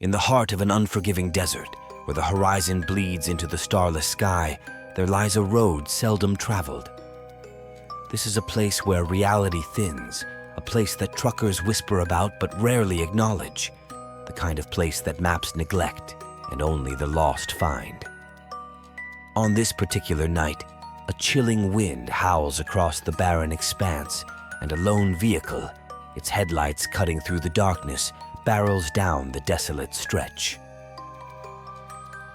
In the heart of an unforgiving desert, where the horizon bleeds into the starless sky, there lies a road seldom traveled. This is a place where reality thins, a place that truckers whisper about but rarely acknowledge, the kind of place that maps neglect and only the lost find. On this particular night, a chilling wind howls across the barren expanse, and a lone vehicle, its headlights cutting through the darkness, barrels down the desolate stretch.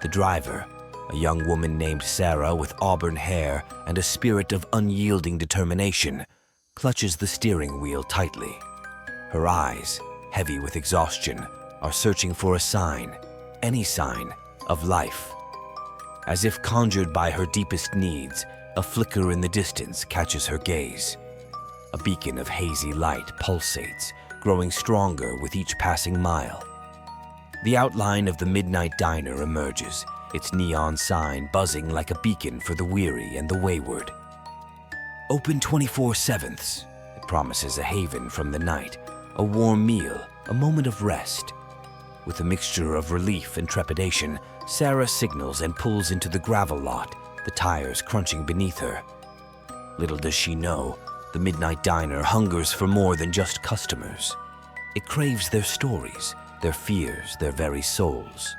The driver, a young woman named Sarah with auburn hair and a spirit of unyielding determination, clutches the steering wheel tightly. Her eyes, heavy with exhaustion, are searching for a sign, any sign, of life. As if conjured by her deepest needs, a flicker in the distance catches her gaze. A beacon of hazy light pulsates, growing stronger with each passing mile. The outline of the midnight diner emerges, its neon sign buzzing like a beacon for the weary and the wayward. Open 24/7, it promises a haven from the night, a warm meal, a moment of rest. With a mixture of relief and trepidation, Sarah signals and pulls into the gravel lot, the tires crunching beneath her. Little does she know, the midnight diner hungers for more than just customers. It craves their stories, their fears, their very souls.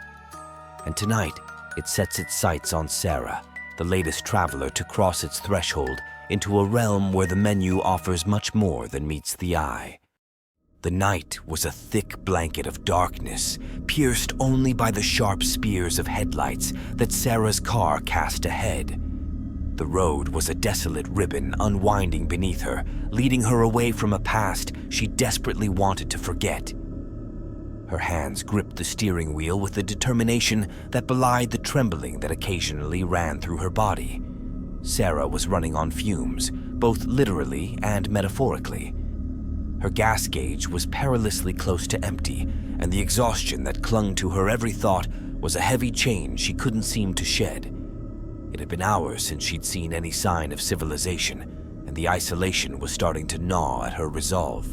And tonight, it sets its sights on Sarah, the latest traveler to cross its threshold into a realm where the menu offers much more than meets the eye. The night was a thick blanket of darkness, pierced only by the sharp spears of headlights that Sarah's car cast ahead. The road was a desolate ribbon unwinding beneath her, leading her away from a past she desperately wanted to forget. Her hands gripped the steering wheel with a determination that belied the trembling that occasionally ran through her body. Sarah was running on fumes, both literally and metaphorically. Her gas gauge was perilously close to empty, and the exhaustion that clung to her every thought was a heavy chain she couldn't seem to shed. It had been hours since she'd seen any sign of civilization, and the isolation was starting to gnaw at her resolve.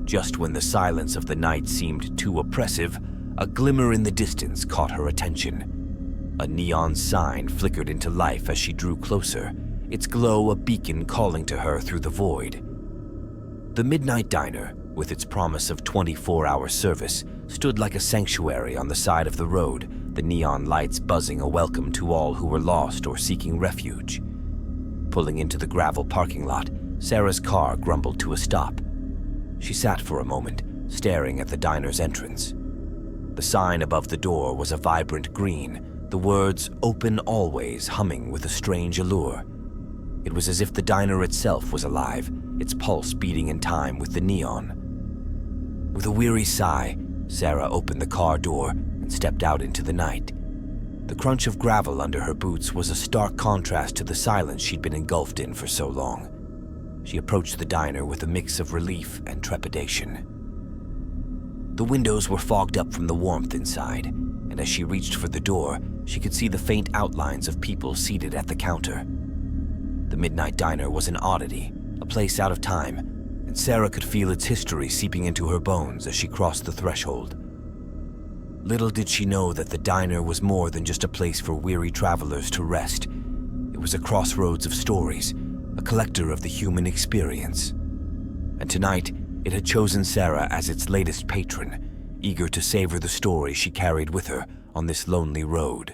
Just when the silence of the night seemed too oppressive, a glimmer in the distance caught her attention. A neon sign flickered into life as she drew closer, its glow a beacon calling to her through the void. The midnight diner, with its promise of 24-hour service, stood like a sanctuary on the side of the road, the neon lights buzzing a welcome to all who were lost or seeking refuge. Pulling into the gravel parking lot, Sarah's car grumbled to a stop. She sat for a moment, staring at the diner's entrance. The sign above the door was a vibrant green, the words "Open Always" humming with a strange allure. It was as if the diner itself was alive, its pulse beating in time with the neon. With a weary sigh, Sarah opened the car door and stepped out into the night. The crunch of gravel under her boots was a stark contrast to the silence she'd been engulfed in for so long. She approached the diner with a mix of relief and trepidation. The windows were fogged up from the warmth inside, and as she reached for the door, she could see the faint outlines of people seated at the counter. The midnight diner was an oddity, a place out of time, and Sarah could feel its history seeping into her bones as she crossed the threshold. Little did she know that the diner was more than just a place for weary travelers to rest. It was a crossroads of stories, a collector of the human experience. And tonight, it had chosen Sarah as its latest patron, eager to savor the story she carried with her on this lonely road.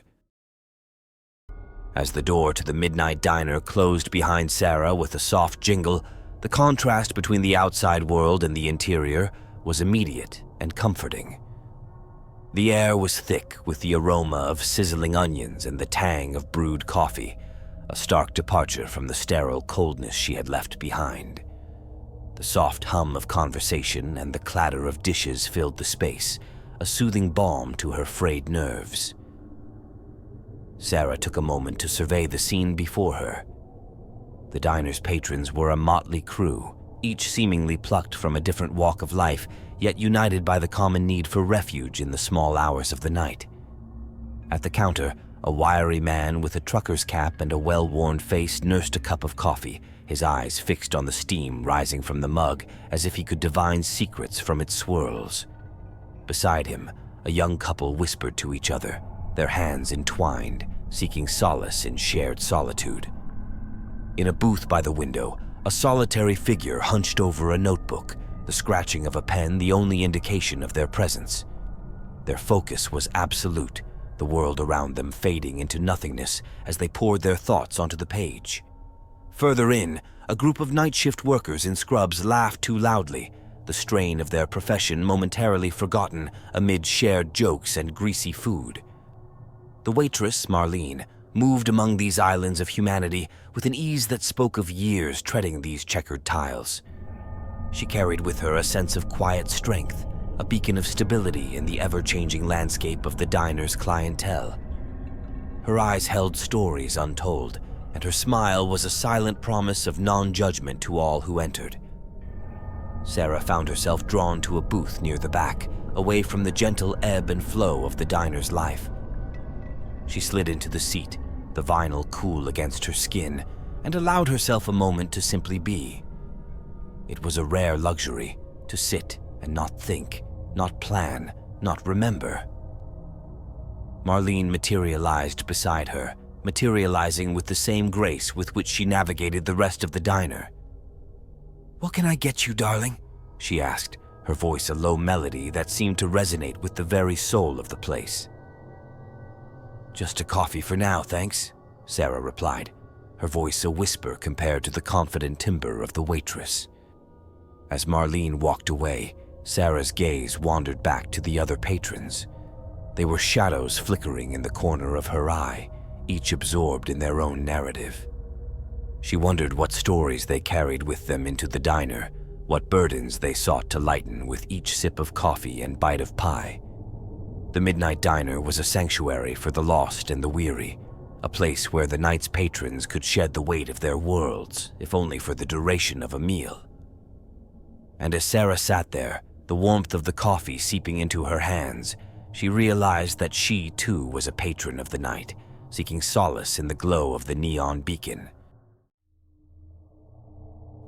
As the door to the midnight diner closed behind Sarah with a soft jingle, the contrast between the outside world and the interior was immediate and comforting. The air was thick with the aroma of sizzling onions and the tang of brewed coffee, a stark departure from the sterile coldness she had left behind. The soft hum of conversation and the clatter of dishes filled the space, a soothing balm to her frayed nerves. Sarah took a moment to survey the scene before her. The diner's patrons were a motley crew, each seemingly plucked from a different walk of life, yet united by the common need for refuge in the small hours of the night. At the counter, a wiry man with a trucker's cap and a well-worn face nursed a cup of coffee, his eyes fixed on the steam rising from the mug as if he could divine secrets from its swirls. Beside him, a young couple whispered to each other, their hands entwined, seeking solace in shared solitude. In a booth by the window, a solitary figure hunched over a notebook, the scratching of a pen the only indication of their presence. Their focus was absolute, the world around them fading into nothingness as they poured their thoughts onto the page. Further in, a group of night shift workers in scrubs laughed too loudly, the strain of their profession momentarily forgotten amid shared jokes and greasy food. The waitress, Marlene, moved among these islands of humanity with an ease that spoke of years treading these checkered tiles. She carried with her a sense of quiet strength, a beacon of stability in the ever-changing landscape of the diner's clientele. Her eyes held stories untold, and her smile was a silent promise of non-judgment to all who entered. Sarah found herself drawn to a booth near the back, away from the gentle ebb and flow of the diner's life. She slid into the seat, the vinyl cool against her skin, and allowed herself a moment to simply be. It was a rare luxury to sit and not think, not plan, not remember. Marlene materialized beside her, materializing with the same grace with which she navigated the rest of the diner. "What can I get you, darling?" she asked, her voice a low melody that seemed to resonate with the very soul of the place. "Just a coffee for now, thanks," Sarah replied, her voice a whisper compared to the confident timbre of the waitress. As Marlene walked away, Sarah's gaze wandered back to the other patrons. They were shadows flickering in the corner of her eye, each absorbed in their own narrative. She wondered what stories they carried with them into the diner, what burdens they sought to lighten with each sip of coffee and bite of pie. The Midnight Diner was a sanctuary for the lost and the weary, a place where the night's patrons could shed the weight of their worlds, if only for the duration of a meal. And as Sarah sat there, the warmth of the coffee seeping into her hands, she realized that she too was a patron of the night, seeking solace in the glow of the neon beacon.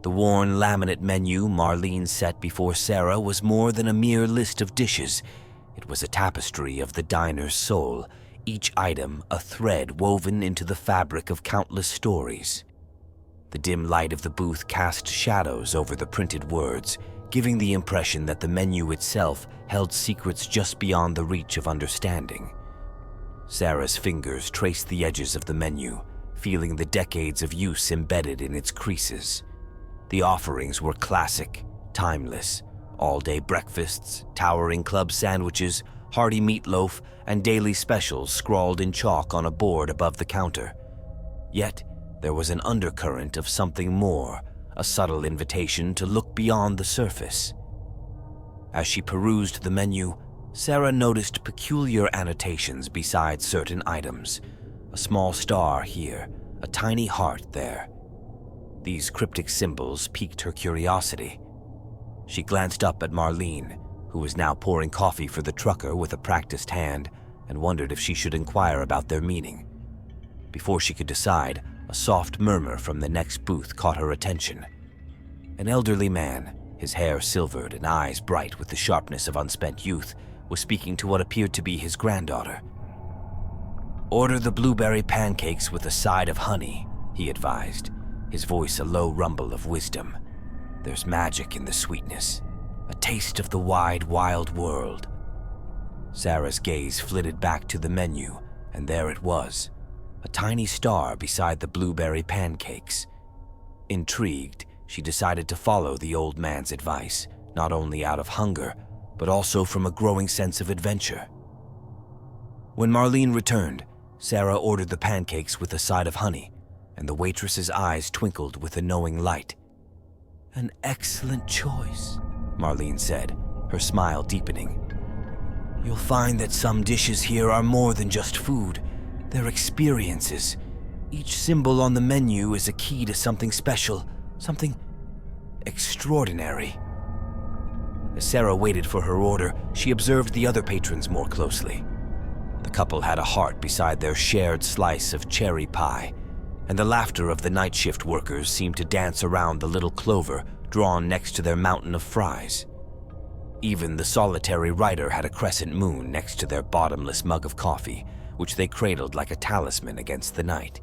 The worn laminate menu Marlene set before Sarah was more than a mere list of dishes. It was a tapestry of the diner's soul, each item a thread woven into the fabric of countless stories. The dim light of the booth cast shadows over the printed words, giving the impression that the menu itself held secrets just beyond the reach of understanding. Sarah's fingers traced the edges of the menu, feeling the decades of use embedded in its creases. The offerings were classic, timeless, all-day breakfasts, towering club sandwiches, hearty meatloaf, and daily specials scrawled in chalk on a board above the counter. Yet, there was an undercurrent of something more, a subtle invitation to look beyond the surface. As she perused the menu, Sarah noticed peculiar annotations beside certain items. A small star here, a tiny heart there. These cryptic symbols piqued her curiosity. She glanced up at Marlene, who was now pouring coffee for the trucker with a practiced hand, and wondered if she should inquire about their meaning. Before she could decide, a soft murmur from the next booth caught her attention. An elderly man, his hair silvered and eyes bright with the sharpness of unspent youth, was speaking to what appeared to be his granddaughter. "Order the blueberry pancakes with a side of honey," he advised, his voice a low rumble of wisdom. "There's magic in the sweetness, a taste of the wide, wild world." Sarah's gaze flitted back to the menu, and there it was, a tiny star beside the blueberry pancakes. Intrigued, she decided to follow the old man's advice, not only out of hunger, but also from a growing sense of adventure. When Marlene returned, Sarah ordered the pancakes with a side of honey, and the waitress's eyes twinkled with a knowing light. "An excellent choice," Marlene said, her smile deepening. "You'll find that some dishes here are more than just food. They're experiences. Each symbol on the menu is a key to something special, something extraordinary." As Sarah waited for her order, she observed the other patrons more closely. The couple had a heart beside their shared slice of cherry pie, and the laughter of the night shift workers seemed to dance around the little clover drawn next to their mountain of fries. Even the solitary writer had a crescent moon next to their bottomless mug of coffee, which they cradled like a talisman against the night.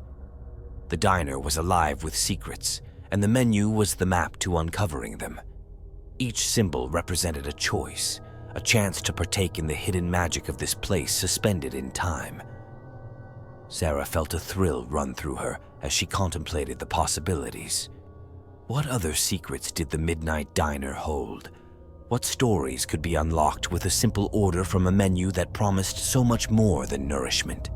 The diner was alive with secrets, and the menu was the map to uncovering them. Each symbol represented a choice, a chance to partake in the hidden magic of this place suspended in time. Sarah felt a thrill run through her as she contemplated the possibilities. What other secrets did the Midnight Diner hold? What stories could be unlocked with a simple order from a menu that promised so much more than nourishment?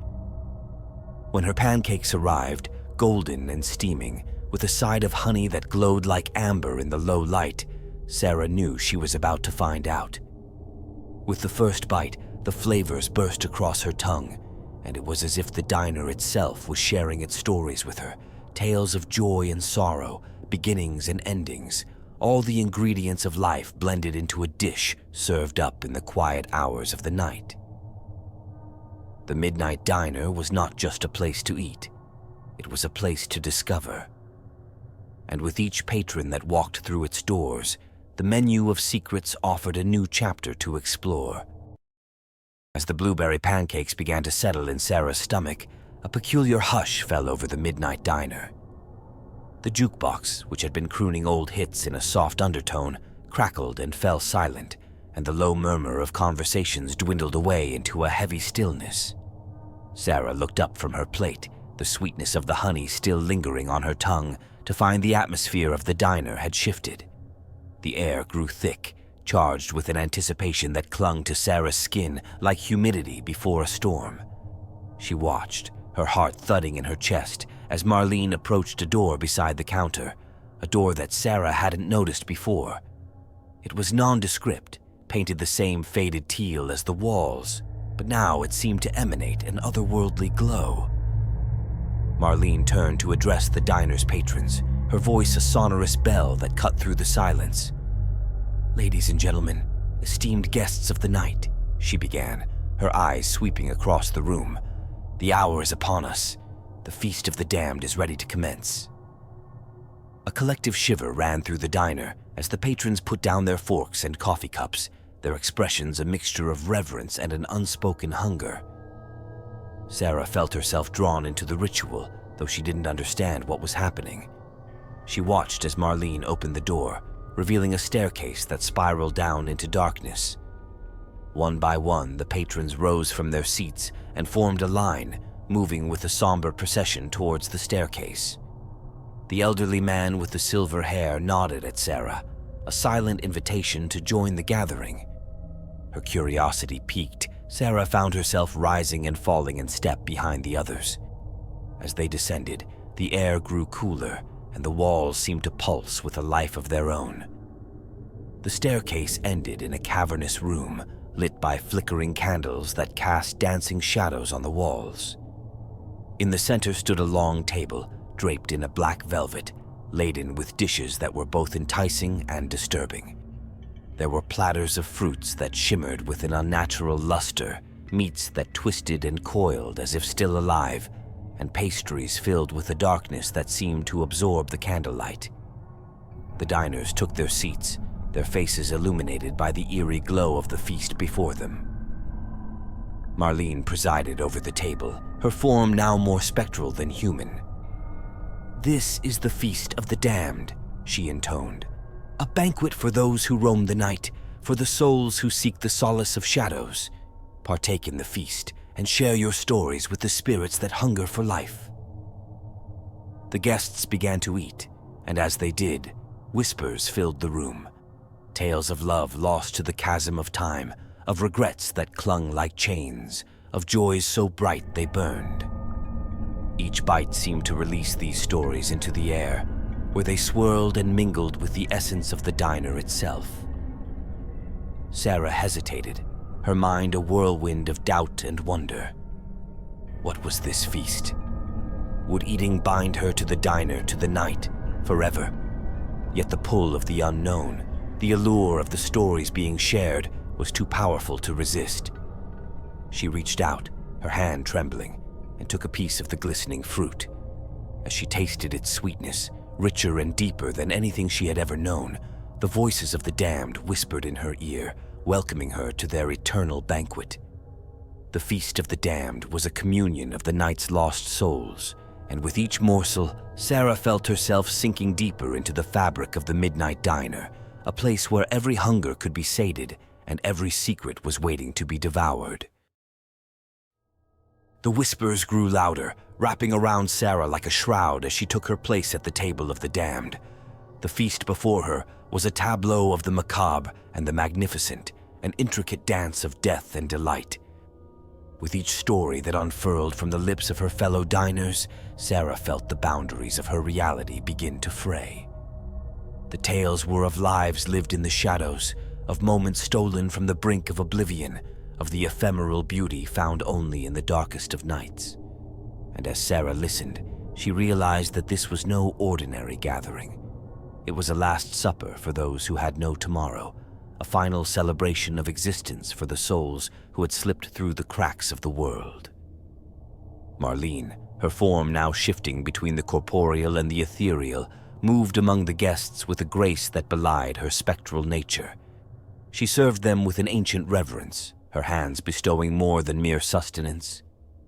When her pancakes arrived, golden and steaming, with a side of honey that glowed like amber in the low light, Sarah knew she was about to find out. With the first bite, the flavors burst across her tongue, and it was as if the diner itself was sharing its stories with her, tales of joy and sorrow, beginnings and endings, all the ingredients of life blended into a dish served up in the quiet hours of the night. The Midnight Diner was not just a place to eat, it was a place to discover. And with each patron that walked through its doors, the menu of secrets offered a new chapter to explore. As the blueberry pancakes began to settle in Sarah's stomach, a peculiar hush fell over the Midnight Diner. The jukebox, which had been crooning old hits in a soft undertone, crackled and fell silent, and the low murmur of conversations dwindled away into a heavy stillness. Sarah looked up from her plate, the sweetness of the honey still lingering on her tongue, to find the atmosphere of the diner had shifted. The air grew thick, charged with an anticipation that clung to Sarah's skin like humidity before a storm. She watched, her heart thudding in her chest, as Marlene approached a door beside the counter, a door that Sarah hadn't noticed before. It was nondescript, painted the same faded teal as the walls, but now it seemed to emanate an otherworldly glow. Marlene turned to address the diner's patrons, her voice a sonorous bell that cut through the silence. "Ladies and gentlemen, esteemed guests of the night," she began, her eyes sweeping across the room. "The hour is upon us. The Feast of the Damned is ready to commence." A collective shiver ran through the diner as the patrons put down their forks and coffee cups, their expressions a mixture of reverence and an unspoken hunger. Sarah felt herself drawn into the ritual, though she didn't understand what was happening. She watched as Marlene opened the door, revealing a staircase that spiraled down into darkness. One by one, the patrons rose from their seats and formed a line, moving with a somber procession towards the staircase. The elderly man with the silver hair nodded at Sarah, a silent invitation to join the gathering. Her curiosity piqued, Sarah found herself rising and falling in step behind the others. As they descended, the air grew cooler, and the walls seemed to pulse with a life of their own. The staircase ended in a cavernous room, lit by flickering candles that cast dancing shadows on the walls. In the center stood a long table, draped in a black velvet, laden with dishes that were both enticing and disturbing. There were platters of fruits that shimmered with an unnatural luster, meats that twisted and coiled as if still alive, and pastries filled with a darkness that seemed to absorb the candlelight. The diners took their seats, their faces illuminated by the eerie glow of the feast before them. Marlene presided over the table, her form now more spectral than human. "This is the Feast of the Damned," she intoned. "A banquet for those who roam the night, for the souls who seek the solace of shadows. Partake in the feast and share your stories with the spirits that hunger for life." The guests began to eat, and as they did, whispers filled the room. Tales of love lost to the chasm of time, of regrets that clung like chains, of joys so bright they burned. Each bite seemed to release these stories into the air, where they swirled and mingled with the essence of the diner itself. Sarah hesitated, her mind a whirlwind of doubt and wonder. What was this feast? Would eating bind her to the diner, to the night, forever? Yet the pull of the unknown, the allure of the stories being shared, was too powerful to resist. She reached out, her hand trembling, and took a piece of the glistening fruit. As she tasted its sweetness, richer and deeper than anything she had ever known, the voices of the damned whispered in her ear, welcoming her to their eternal banquet. The Feast of the Damned was a communion of the night's lost souls, and with each morsel, Sarah felt herself sinking deeper into the fabric of the Midnight Diner, a place where every hunger could be sated and every secret was waiting to be devoured. The whispers grew louder, wrapping around Sarah like a shroud as she took her place at the table of the damned. The feast before her was a tableau of the macabre and the magnificent, an intricate dance of death and delight. With each story that unfurled from the lips of her fellow diners, Sarah felt the boundaries of her reality begin to fray. The tales were of lives lived in the shadows, of moments stolen from the brink of oblivion, of the ephemeral beauty found only in the darkest of nights. And as Sarah listened, she realized that this was no ordinary gathering. It was a last supper for those who had no tomorrow, a final celebration of existence for the souls who had slipped through the cracks of the world. Marlene, her form now shifting between the corporeal and the ethereal, moved among the guests with a grace that belied her spectral nature. She served them with an ancient reverence, her hands bestowing more than mere sustenance.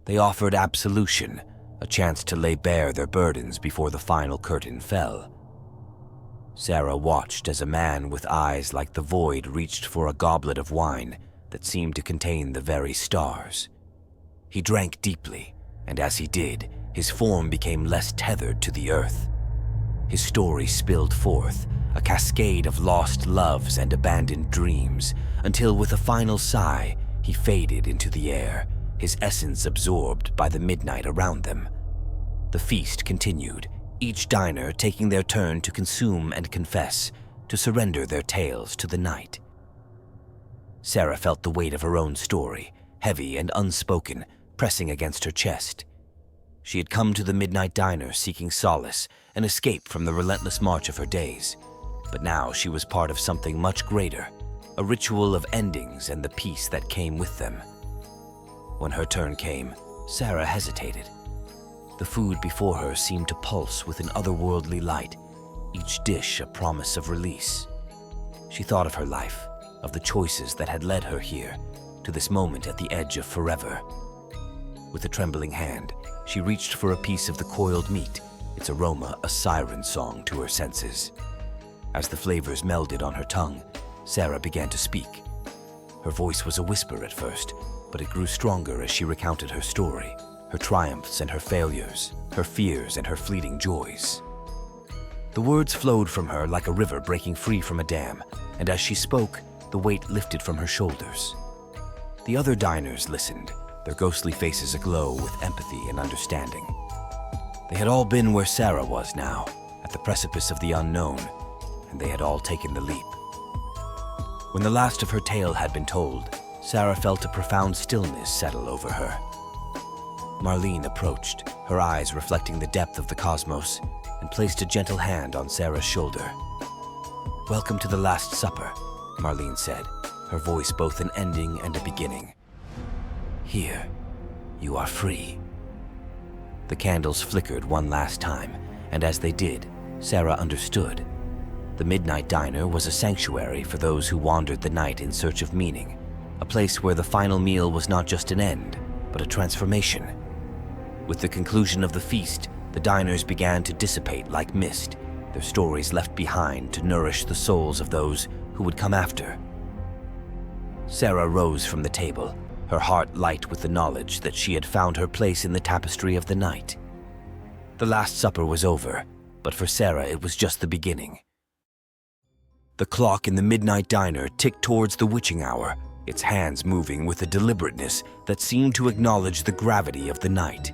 They offered absolution, a chance to lay bare their burdens before the final curtain fell. Sarah watched as a man with eyes like the void reached for a goblet of wine that seemed to contain the very stars. He drank deeply, and as he did, his form became less tethered to the earth. His story spilled forth, a cascade of lost loves and abandoned dreams, until with a final sigh, he faded into the air, his essence absorbed by the midnight around them. The feast continued, each diner taking their turn to consume and confess, to surrender their tales to the night. Sarah felt the weight of her own story, heavy and unspoken, pressing against her chest. She had come to the Midnight Diner seeking solace, an escape from the relentless march of her days. But now she was part of something much greater, a ritual of endings and the peace that came with them. When her turn came, Sarah hesitated. The food before her seemed to pulse with an otherworldly light, each dish a promise of release. She thought of her life, of the choices that had led her here, to this moment at the edge of forever. With a trembling hand, she reached for a piece of the coiled meat, its aroma a siren song to her senses. As the flavors melded on her tongue, Sarah began to speak. Her voice was a whisper at first, but it grew stronger as she recounted her story, her triumphs and her failures, her fears and her fleeting joys. The words flowed from her like a river breaking free from a dam, and as she spoke, the weight lifted from her shoulders. The other diners listened, their ghostly faces aglow with empathy and understanding. They had all been where Sarah was now, at the precipice of the unknown, and they had all taken the leap. When the last of her tale had been told, Sarah felt a profound stillness settle over her. Marlene approached, her eyes reflecting the depth of the cosmos, and placed a gentle hand on Sarah's shoulder. "Welcome to the Last Supper," Marlene said, her voice both an ending and a beginning. "Here, you are free." The candles flickered one last time, and as they did, Sarah understood. The Midnight Diner was a sanctuary for those who wandered the night in search of meaning, a place where the final meal was not just an end, but a transformation. With the conclusion of the feast, the diners began to dissipate like mist, their stories left behind to nourish the souls of those who would come after. Sarah rose from the table, her heart light with the knowledge that she had found her place in the tapestry of the night. The Last Supper was over, but for Sarah it was just the beginning. The clock in the Midnight Diner ticked towards the witching hour, its hands moving with a deliberateness that seemed to acknowledge the gravity of the night.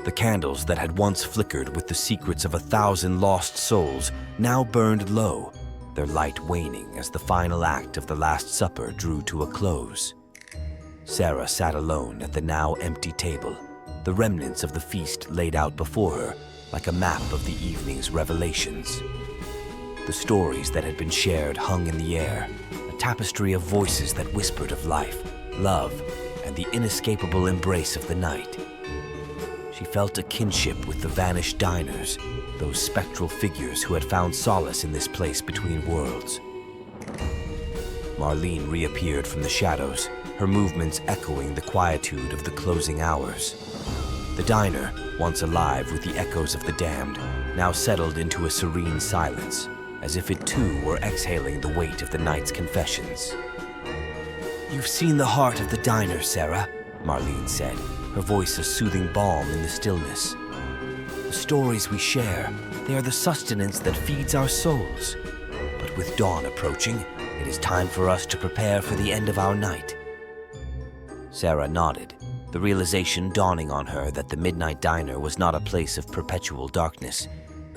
The candles that had once flickered with the secrets of 1,000 lost souls now burned low, their light waning as the final act of the Last Supper drew to a close. Sarah sat alone at the now empty table, the remnants of the feast laid out before her like a map of the evening's revelations. The stories that had been shared hung in the air, a tapestry of voices that whispered of life, love, and the inescapable embrace of the night. She felt a kinship with the vanished diners, those spectral figures who had found solace in this place between worlds. Marlene reappeared from the shadows, her movements echoing the quietude of the closing hours. The diner, once alive with the echoes of the damned, now settled into a serene silence, as if it too were exhaling the weight of the night's confessions. "You've seen the heart of the diner, Sarah," Marlene said, her voice a soothing balm in the stillness. "The stories we share, they are the sustenance that feeds our souls. But with dawn approaching, it is time for us to prepare for the end of our night." Sarah nodded, the realization dawning on her that the midnight diner was not a place of perpetual darkness,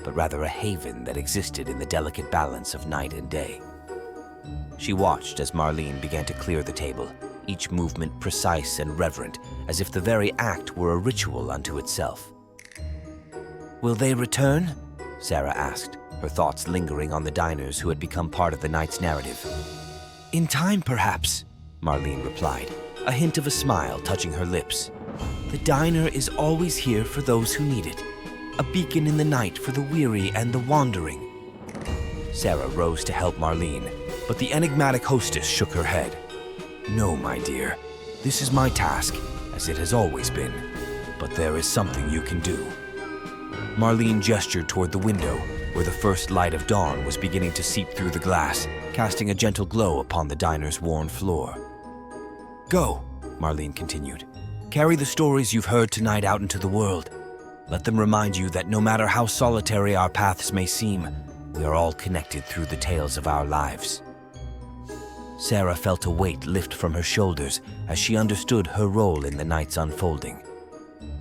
but rather a haven that existed in the delicate balance of night and day. She watched as Marlene began to clear the table, each movement precise and reverent, as if the very act were a ritual unto itself. "Will they return?" Sarah asked, her thoughts lingering on the diners who had become part of the night's narrative. "In time, perhaps," Marlene replied, a hint of a smile touching her lips. "The diner is always here for those who need it, a beacon in the night for the weary and the wandering." Sarah rose to help Marlene, but the enigmatic hostess shook her head. "No, my dear, this is my task, as it has always been, but there is something you can do." Marlene gestured toward the window, where the first light of dawn was beginning to seep through the glass, casting a gentle glow upon the diner's worn floor. "Go," Marlene continued. "Carry the stories you've heard tonight out into the world. Let them remind you that no matter how solitary our paths may seem, we are all connected through the tales of our lives." Sarah felt a weight lift from her shoulders as she understood her role in the night's unfolding.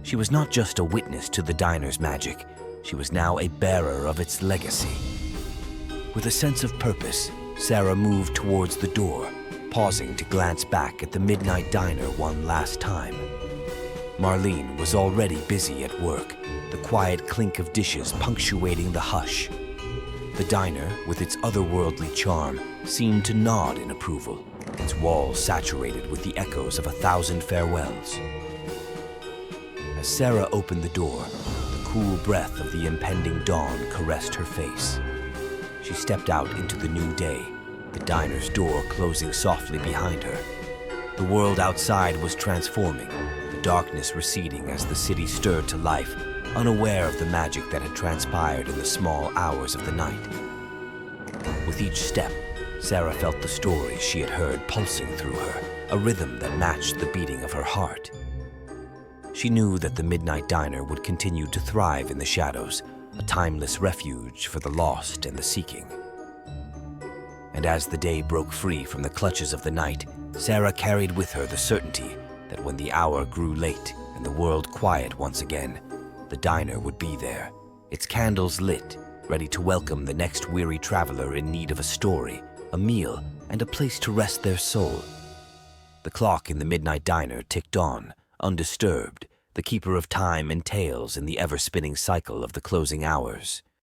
She was not just a witness to the diner's magic, she was now a bearer of its legacy. With a sense of purpose, Sarah moved towards the door, pausing to glance back at the midnight diner one last time. Marlene was already busy at work, the quiet clink of dishes punctuating the hush. The diner, with its otherworldly charm, seemed to nod in approval, its walls saturated with the echoes of 1,000 farewells. As Sarah opened the door, the cool breath of the impending dawn caressed her face. She stepped out into the new day, the diner's door closing softly behind her. The world outside was transforming, the darkness receding as the city stirred to life, unaware of the magic that had transpired in the small hours of the night. With each step, Sarah felt the stories she had heard pulsing through her, a rhythm that matched the beating of her heart. She knew that the midnight diner would continue to thrive in the shadows, a timeless refuge for the lost and the seeking. And as the day broke free from the clutches of the night, Sarah carried with her the certainty that when the hour grew late and the world quiet once again, the diner would be there, its candles lit, ready to welcome the next weary traveler in need of a story, a meal, and a place to rest their soul. The clock in the midnight diner ticked on, undisturbed, the keeper of time and tales in the ever-spinning cycle of the closing hours.